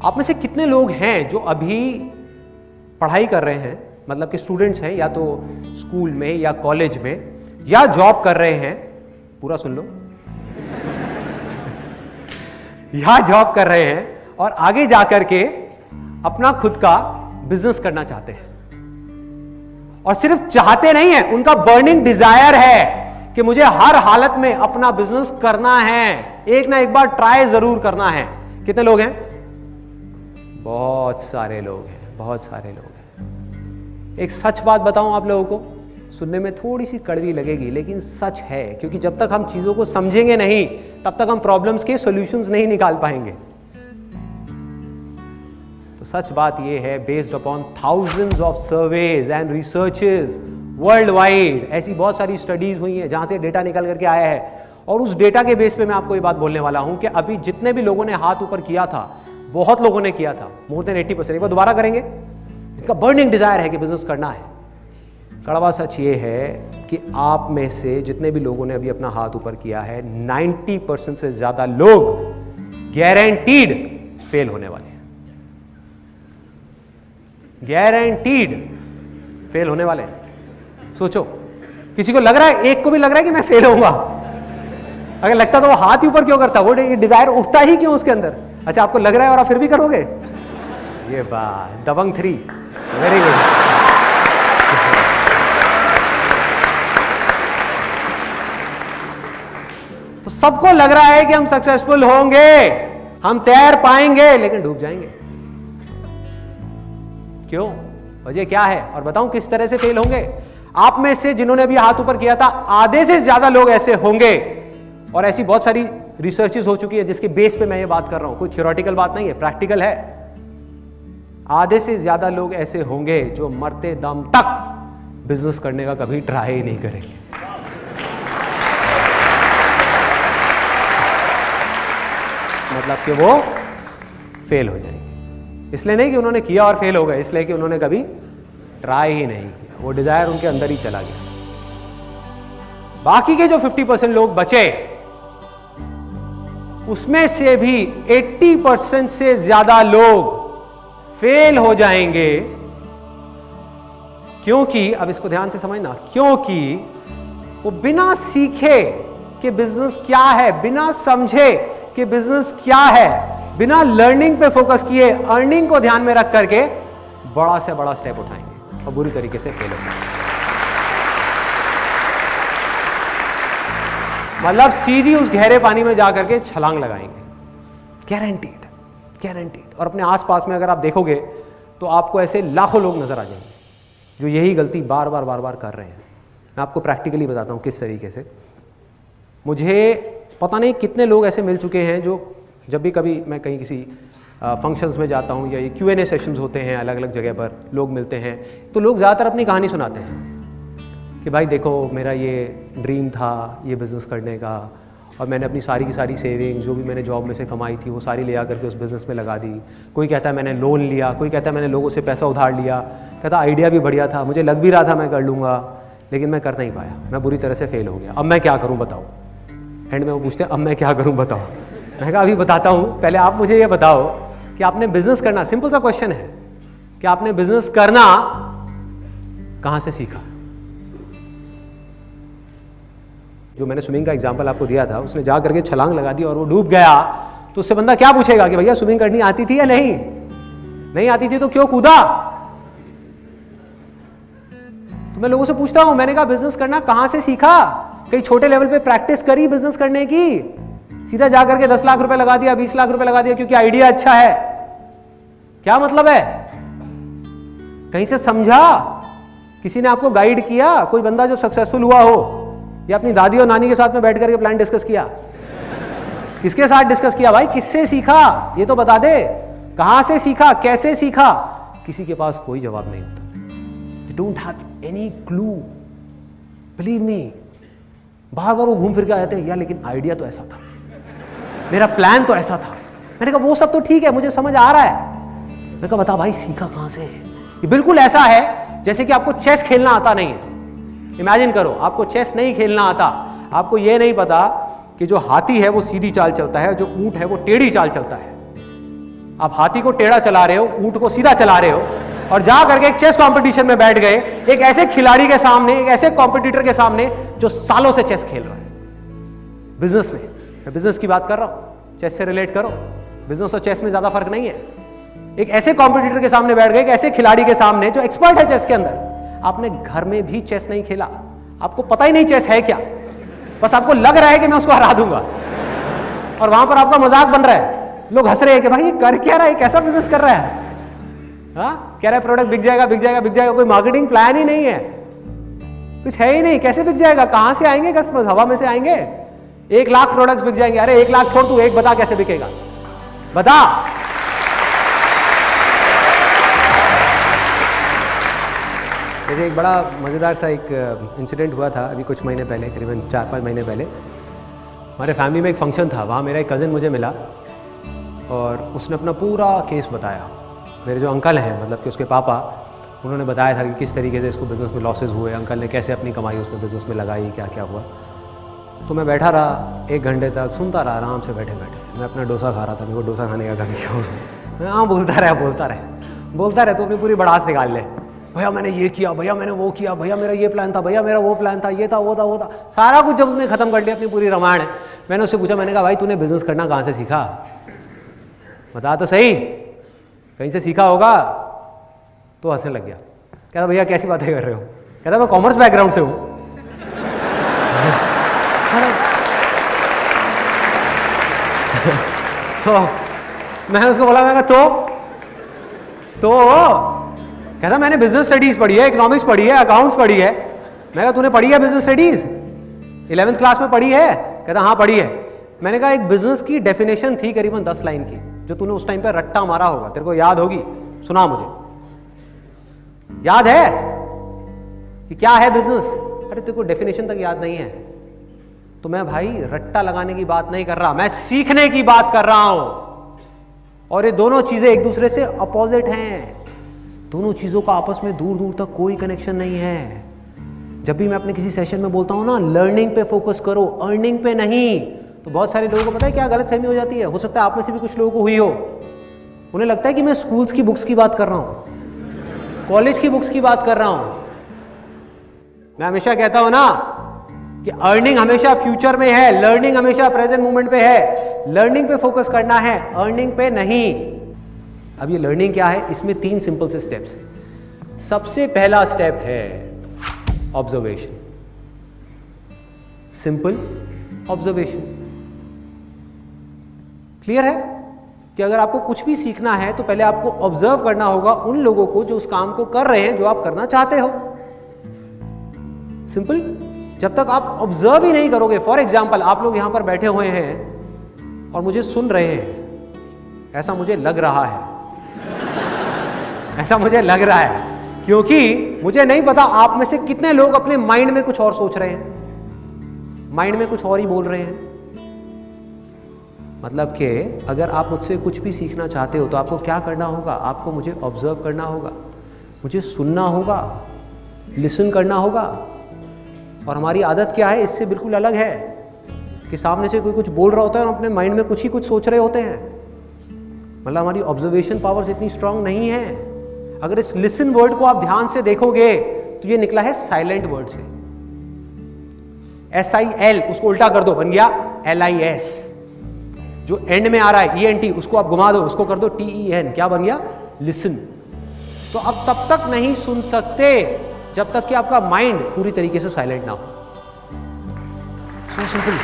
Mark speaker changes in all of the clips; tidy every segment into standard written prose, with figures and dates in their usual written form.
Speaker 1: आप में से कितने लोग हैं जो अभी पढ़ाई कर रहे हैं, मतलब कि स्टूडेंट्स हैं, या तो स्कूल में या कॉलेज में या जॉब कर रहे हैं, पूरा सुन लो, या जॉब कर रहे हैं और आगे जाकर के अपना खुद का बिजनेस करना चाहते हैं। और सिर्फ चाहते नहीं है, उनका बर्निंग डिजायर है कि मुझे हर हालत में अपना बिजनेस करना है, एक ना एक बार ट्राई जरूर करना है। कितने लोग हैं? बहुत सारे लोग हैं, बहुत सारे लोग हैं। एक सच बात बताऊं आप लोगों को, सुनने में थोड़ी सी कड़वी लगेगी लेकिन सच है, क्योंकि जब तक हम चीजों को समझेंगे नहीं तब तक हम प्रॉब्लम्स के सॉल्यूशंस नहीं निकाल पाएंगे। तो सच बात यह है, based upon thousands of surveys and researches world wide, ऐसी बहुत सारी स्टडीज हुई हैं जहां से डेटा निकल करके आया है, और उस डेटा के बेस पे मैं आपको ये बात बोलने वाला हूं कि अभी जितने भी लोगों ने हाथ ऊपर किया था, बहुत लोगों ने किया था, मोर देन 80%, एक बार दोबारा करेंगे, इनका बर्निंग डिजायर है कि बिजनेस करना है। कड़वा सच ये है कि आप में से जितने भी लोगों ने अभी अपना हाथ ऊपर किया है, 90% से ज्यादा लोग गारंटीड फेल होने वाले हैं, गारंटीड फेल होने वाले हैं। सोचो, किसी को लग रहा है, एक को भी लग रहा है कि मैं फेल होऊंगा? अगर लगता तो वो हाथ ही ऊपर क्यों करता? वो डिजायर उठता ही क्यों उसके अंदर? अच्छा, आपको लग रहा है और आप फिर भी करोगे? ये बात दबंग 3, वेरी गुड। तो सबको लग रहा है कि हम सक्सेसफुल होंगे, हम तैर पाएंगे, लेकिन डूब जाएंगे। क्यों? वजह क्या है? और बताऊं किस तरह से फेल होंगे। आप में से जिन्होंने अभी हाथ ऊपर किया था, आधे से ज्यादा लोग ऐसे होंगे, और ऐसी बहुत सारी रिसर्चेस हो चुकी है जिसके बेस पे मैं ये बात कर रहा हूं, कोई थियोरेटिकल बात नहीं है, प्रैक्टिकल है। आधे से ज्यादा लोग ऐसे होंगे जो मरते दम तक बिजनेस करने का कभी ट्राई ही नहीं करेंगे। मतलब कि वो फेल हो जाएंगे, इसलिए नहीं कि उन्होंने किया और फेल हो गए, इसलिए कि उन्होंने कभी ट्राई ही नहीं किया, वो डिजायर उनके अंदर ही चला गया। बाकी के जो 50% लोग बचे, उसमें से भी 80% से ज्यादा लोग फेल हो जाएंगे, क्योंकि अब इसको ध्यान से समझना, क्योंकि वो बिना सीखे कि बिजनेस क्या है, बिना समझे कि बिजनेस क्या है, बिना लर्निंग पे फोकस किए, अर्निंग को ध्यान में रख करके बड़ा से बड़ा स्टेप उठाएंगे और बुरी तरीके से फेल हो जाएंगे। मतलब सीधी उस गहरे पानी में जाकर के छलांग लगाएंगे, गारंटीड, गारंटीड। और अपने आसपास में अगर आप देखोगे तो आपको ऐसे लाखों लोग नजर आ जाएंगे जो यही गलती बार बार बार बार कर रहे हैं। मैं आपको प्रैक्टिकली बताता हूं किस तरीके से। मुझे पता नहीं कितने लोग ऐसे मिल चुके हैं जो जब भी कभी मैं कहीं किसी फंक्शंस में जाता हूं या ये Q&A सेशंस होते हैं, अलग अलग जगह पर लोग मिलते हैं, तो लोग ज़्यादातर अपनी कहानी सुनाते हैं कि भाई देखो, मेरा ये ड्रीम था ये बिज़नेस करने का, और मैंने अपनी सारी की सारी सेविंग्स जो भी मैंने जॉब में से कमाई थी वो सारी ले आकर के उस बिज़नेस में लगा दी। कोई कहता है मैंने लोन लिया, कोई कहता है मैंने लोगों से पैसा उधार लिया, कहता आइडिया भी बढ़िया था, मुझे लग भी रहा था मैं कर लूँगा, लेकिन मैं कर नहीं पाया, मैं बुरी तरह से फेल हो गया, अब मैं क्या करूँ बताओ। एंड में वो पूछते हैं अब मैं क्या करूँ बताओ। मैं कहा अभी बताता हूँ, पहले आप मुझे ये बताओ कि आपने बिजनेस करना, सिंपल सा क्वेश्चन है कि आपने बिजनेस करना कहाँ से सीखा। जो मैंने स्विमिंग का एग्जांपल आपको दिया था, उसने जा करके छलांग लगा दी और वो डूब गया, तो उससे बंदा क्या पूछेगा कि भैया स्विमिंग करनी आती थी या नहीं? नहीं आती थी तो क्यों कूदा? तो मैं लोगों से पूछता हूं, मैंने कहा बिजनेस करना कहां से सीखा? कहीं छोटे लेवल पे प्रैक्टिस करी बिजनेस करने की? सीधा जाकर के 10 लाख रुपए लगा दिया, 20 लाख रुपए लगा दिया क्योंकि आइडिया अच्छा है? क्या मतलब है? कहीं से समझा? किसी ने आपको गाइड किया? कोई बंदा जो सक्सेसफुल हुआ हो, या अपनी दादी और नानी के साथ में बैठ करके प्लान डिस्कस किया? किसके साथ डिस्कस किया भाई? किससे सीखा ये तो बता दे। कहां से सीखा, कैसे सीखा? किसी के पास कोई जवाब नहीं होता। They don't have any clue. Believe me, बार बार वो घूम फिर के आते हैं, यार लेकिन आइडिया तो ऐसा था, मेरा प्लान तो ऐसा था। मैंने कहा वो सब तो ठीक है, मुझे समझ आ रहा है। मैंने कहा बता भाई सीखा कहां से? ये बिल्कुल ऐसा है जैसे कि आपको चेस खेलना आता नहीं है। इमेजिन करो आपको चेस नहीं खेलना आता, आपको ये नहीं पता कि जो हाथी है वो सीधी चाल चलता है, जो ऊंट है वो टेढ़ी चाल चलता है। आप हाथी को टेढ़ा चला रहे हो, ऊंट को सीधा चला रहे हो, और जा करके एक चेस कंपटीशन में बैठ गए एक ऐसे खिलाड़ी के सामने, एक ऐसे कॉम्पिटिटर के सामने जो सालों से चेस खेल रहा है। बिजनेस में, मैं बिजनेस की बात कर रहा हूं, चेस से रिलेट करो, बिजनेस और चेस में ज्यादा फर्क नहीं है। एक ऐसे कॉम्पिटिटर के सामने बैठ गए, एक ऐसे खिलाड़ी के सामने जो एक्सपर्ट है चेस के अंदर। आपने घर में भी चेस नहीं खेला, आपको पता ही नहीं चेस है क्या, बस आपको लग रहा है कि मैं उसको हरा दूंगा, और वहां पर आपका मजाक बन रहा है, लोग हंस रहे हैं कि भाई ये कर क्या रहा है, कैसा बिजनेस कर रहा है, हाँ कह रहा है प्रोडक्ट बिक जाएगा बिक जाएगा बिक जाएगा, कोई मार्केटिंग प्लान ही नहीं है, कुछ है ही नहीं, कैसे बिक जाएगा, कहां से आएंगे कस्टमर्स, हवा में से आएंगे, 1 लाख प्रोडक्ट्स बिक जाएंगे। अरे 1 लाख छोड़, तू एक बता कैसे बिकेगा, बता। जैसे एक बड़ा मजेदार सा एक इंसिडेंट हुआ था अभी कुछ महीने पहले, करीबन 4-5 महीने पहले हमारे फैमिली में एक फंक्शन था, वहाँ मेरा एक कज़न मुझे मिला और उसने अपना पूरा केस बताया। मेरे जो अंकल हैं, मतलब कि उसके पापा, उन्होंने बताया था कि किस तरीके से इसको बिज़नेस में लॉसेस हुए, अंकल ने कैसे अपनी कमाई उसमें बिज़नेस में लगाई, क्या क्या हुआ। तो मैं बैठा रहा 1 घंटे तक, सुनता रहा आराम से बैठे बैठे। मैं अपना डोसा खा रहा था, मेरे को डोसा खाने का कभी शौक है। मैं हाँ बोलता रहे तो अपनी पूरी बड़ास निकाल ले, भैया मैंने ये किया, भैया मैंने वो किया, भैया मेरा ये प्लान था, भैया मेरा वो प्लान था, ये था वो था वो था, सारा कुछ जब उसने खत्म कर लिया अपनी पूरी रामायण। मैंने उससे पूछा, मैंने कहा भाई तूने बिजनेस करना कहाँ से सीखा, बता तो सही, कहीं से सीखा होगा। तो हंसने लग गया, कहता भैया कैसी बातें कर रहे हो, कहता मैं कॉमर्स बैकग्राउंड से हूँ। तो मैंने उसको बोला, मैं तो कहता मैंने बिजनेस स्टडीज पढ़ी है, इकोनॉमिक्स पढ़ी है, अकाउंट्स पढ़ी है। मैं कहा तूने पढ़ी है बिजनेस स्टडीज, 11th क्लास में पढ़ी है, कहता हाँ पढ़ी है। मैंने कहा एक बिजनेस की डेफिनेशन थी करीबन 10 लाइन की, जो तूने उस टाइम पे रट्टा मारा होगा, तेरे को याद होगी, सुना मुझे, याद है कि क्या है बिजनेस? अरे तेरे को डेफिनेशन तक याद नहीं है। तो मैं भाई रट्टा लगाने की बात नहीं कर रहा, मैं सीखने की बात कर रहा हूं। और ये दोनों चीजें एक दूसरे से अपोजिट हैं, दोनों चीजों का आपस में दूर दूर तक कोई कनेक्शन नहीं है। जब भी मैं अपने किसी सेशन में बोलता हूं ना, लर्निंग पे फोकस करो, अर्निंग पे नहीं, तो बहुत सारे लोगों को पता है क्या गलतफहमी हो जाती है। हो सकता है आप में से भी कुछ लोगों को हुई हो। उन्हें लगता है कि मैं स्कूल्स की बुक्स की बात कर रहा हूं, कॉलेज की बुक्स की बात कर रहा हूं। मैं हमेशा कहता हूं ना कि अर्निंग हमेशा फ्यूचर में है, लर्निंग हमेशा प्रेजेंट मोमेंट पे है। लर्निंग पे फोकस करना है, अर्निंग पे नहीं। अब ये लर्निंग क्या है, इसमें 3 सिंपल से स्टेप्स हैं। सबसे पहला स्टेप है ऑब्जर्वेशन, सिंपल ऑब्जर्वेशन। क्लियर है कि अगर आपको कुछ भी सीखना है तो पहले आपको ऑब्जर्व करना होगा उन लोगों को जो उस काम को कर रहे हैं जो आप करना चाहते हो। सिंपल। जब तक आप ऑब्जर्व ही नहीं करोगे, फॉर एग्जाम्पल आप लोग यहां पर बैठे हुए हैं और मुझे सुन रहे हैं, ऐसा मुझे लग रहा है, ऐसा मुझे लग रहा है, क्योंकि मुझे नहीं पता आप में से कितने लोग अपने माइंड में कुछ और सोच रहे हैं, माइंड में कुछ और ही बोल रहे हैं। मतलब कि अगर आप मुझसे कुछ भी सीखना चाहते हो तो आपको क्या करना होगा, आपको मुझे ऑब्जर्व करना होगा, मुझे सुनना होगा, लिसन करना होगा। और हमारी आदत क्या है, इससे बिल्कुल अलग है कि सामने से कोई कुछ बोल रहा होता है और अपने माइंड में कुछ ही कुछ सोच रहे होते हैं। मतलब हमारी ऑब्जर्वेशन पावर्स इतनी स्ट्रांग नहीं है। अगर इस लिसन वर्ड को आप ध्यान से देखोगे तो ये निकला है साइलेंट वर्ड से, SIL, उसको उल्टा कर दो, बन गया LIS। जो एंड में आ रहा है ENT, उसको आप घुमा दो, उसको कर दो TEN, क्या बन गया, लिसन। तो अब तब तक नहीं सुन सकते जब तक कि आपका माइंड पूरी तरीके से साइलेंट ना हो। So simple.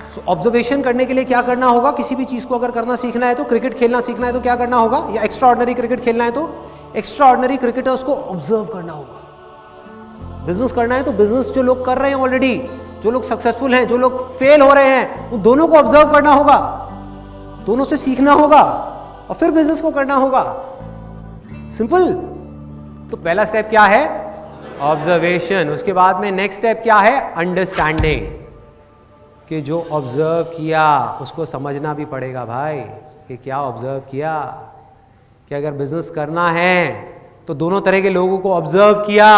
Speaker 1: सो ऑब्जर्वेशन करने के लिए क्या करना होगा, किसी भी चीज को अगर करना सीखना है तो, क्रिकेट खेलना सीखना है तो क्या करना होगा, या एक्स्ट्रा ऑर्डिनरी क्रिकेट खेलना है तो एक्स्ट्रा ऑर्डिनरी क्रिकेटर्स को ऑब्जर्व करना होगा। बिजनेस करना है तो बिजनेस जो लोग कर रहे हैं ऑलरेडी, जो लोग सक्सेसफुल हैं, जो लोग फेल हो रहे हैं, उन दोनों को ऑब्जर्व करना होगा, दोनों से सीखना होगा और फिर बिजनेस को करना होगा। सिंपल। तो पहला स्टेप क्या है, ऑब्जर्वेशन। उसके बाद में नेक्स्ट स्टेप क्या है, अंडरस्टैंडिंग, कि जो ऑब्जर्व किया उसको समझना भी पड़ेगा भाई कि क्या ऑब्जर्व किया। कि अगर बिजनेस करना है तो दोनों तरह के लोगों को ऑब्जर्व किया,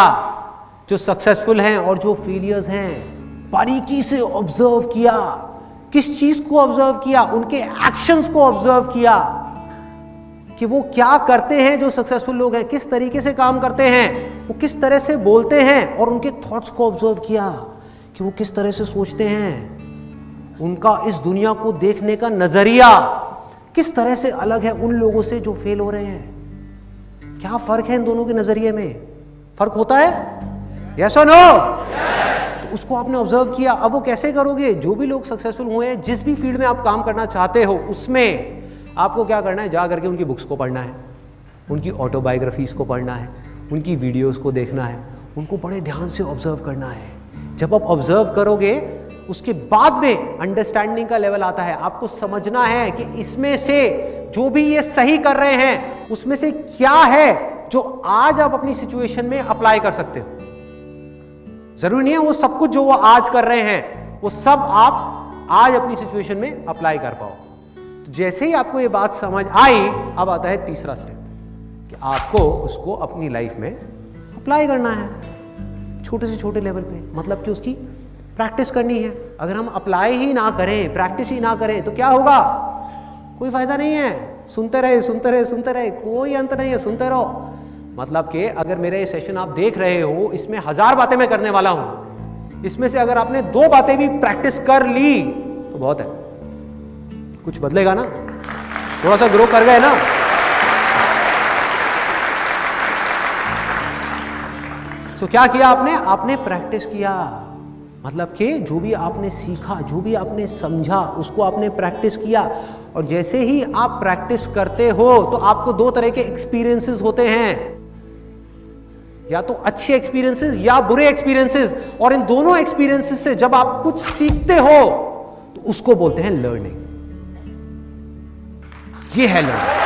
Speaker 1: जो सक्सेसफुल हैं और जो फेलियर्स हैं। बारीकी से ऑब्जर्व किया। किस चीज को ऑब्जर्व किया? उनके एक्शंस को ऑब्जर्व किया कि वो क्या करते हैं। जो सक्सेसफुल लोग हैं किस तरीके से काम करते हैं, वो किस तरह से बोलते हैं, और उनके थॉट्स को ऑब्जर्व किया कि वो किस तरह से सोचते हैं। उनका इस दुनिया को देखने का नजरिया किस तरह से अलग है उन लोगों से जो फेल हो रहे हैं। क्या फर्क है इन दोनों के नजरिए में? फर्क होता है? यस और नो? तो उसको आपने ऑब्जर्व किया। अब वो कैसे करोगे? जो भी लोग सक्सेसफुल हुए हैं, जिस भी फील्ड में आप काम करना चाहते हो, उसमें आपको क्या करना है? जा करके उनकी बुक्स को पढ़ना है, उनकी ऑटोबायोग्राफीज को पढ़ना है, उनकी वीडियोस को देखना है, उनको बड़े ध्यान से ऑब्जर्व करना है। जब आप ऑब्जर्व करोगे, उसके बाद में अंडरस्टैंडिंग का लेवल आता है। आपको समझना है कि इसमें से जो भी ये सही कर रहे हैं, उसमें से क्या है जो आज आप अपनी सिचुएशन में अप्लाई कर सकते हो। जरूरी नहीं है वो सब कुछ जो वो आज कर रहे हैं वो सब आप आज अपनी सिचुएशन में अप्लाई कर पाओ। तो जैसे ही आपको ये बात समझ आई, अब आता है तीसरा स्टेप कि आपको उसको अपनी लाइफ में अप्लाई करना है, छोटे से छोटे लेवल पे। मतलब कि उसकी प्रैक्टिस करनी है। अगर हम अप्लाई ही ना करें, प्रैक्टिस ही ना करें, तो क्या होगा? कोई फायदा नहीं है। सुनते रहे सुनते रहे सुनते रहे, कोई अंत नहीं है, सुनते रहो। मतलब कि अगर मेरा ये सेशन आप देख रहे हो, इसमें 1000 बातें मैं करने वाला हूं, इसमें से अगर आपने 2 बातें भी प्रैक्टिस कर ली तो बहुत है। कुछ बदलेगा ना, थोड़ा सा ग्रो कर गए ना। सो क्या किया आपने? आपने प्रैक्टिस किया। मतलब कि जो भी आपने सीखा, जो भी आपने समझा, उसको आपने प्रैक्टिस किया। और जैसे ही आप प्रैक्टिस करते हो तो आपको 2 तरह के एक्सपीरियंसेस होते हैं, या तो अच्छे एक्सपीरियंसेस या बुरे एक्सपीरियंसेस। और इन दोनों एक्सपीरियंसेस से जब आप कुछ सीखते हो तो उसको बोलते हैं लर्निंग। ये है लर्निंग।